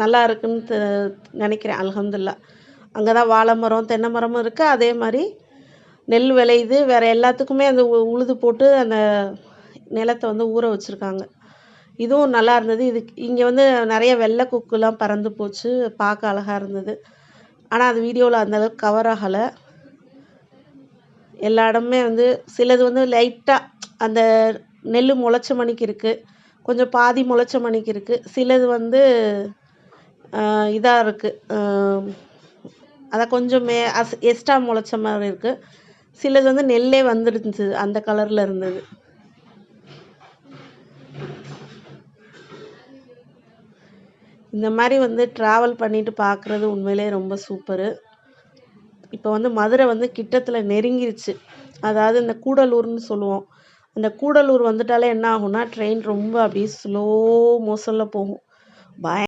நல்லா இருக்குன்னு நினைக்கிறேன். அல்ஹம்துலில்லாஹ். அங்கே தான் வாழை மரம் தென்னை மரமும் இருக்குது. அதே மாதிரி நெல் விளையுது. வேறு எல்லாத்துக்குமே அந்த உழுது போட்டு அந்த நிலத்தை வந்து ஊற வச்சுருக்காங்க. இதுவும் நல்லா இருந்தது. இங்கே வந்து நிறைய வெள்ளை கொக்குலாம் பறந்து போச்சு. பார்க்க அழகாக இருந்தது. ஆனால் அது வீடியோவில் அந்தளவுக்கு கவர் ஆகலை. எல்லா இடமுமே வந்து சிலது வந்து லைட்டாக அந்த நெல் முளைச்ச மணிக்கு இருக்குது, கொஞ்சம் பாதி முளைச்ச மணிக்கு இருக்குது. சிலது வந்து இதாக இருக்குது, அதான் கொஞ்சம் எக்ஸ்ட்ரா முளைச்ச மாதிரி இருக்குது. சிலது வந்து நெல்லே வந்துருந்துச்சு, அந்த கலரில் இருந்தது. இந்த மாதிரி வந்து ட்ராவல் பண்ணிட்டு பார்க்குறது உண்மையிலே ரொம்ப சூப்பரு. இப்போ வந்து மதுரை வந்து கிட்டத்தில் நெருங்கிருச்சு. அதாவது இந்த கூடலூர்னு சொல்லுவோம். அந்த கூடலூர் வந்துட்டாலே என்ன ஆகும்னா ட்ரெயின் ரொம்ப அப்படியே ஸ்லோ மோஷனில் போகும்.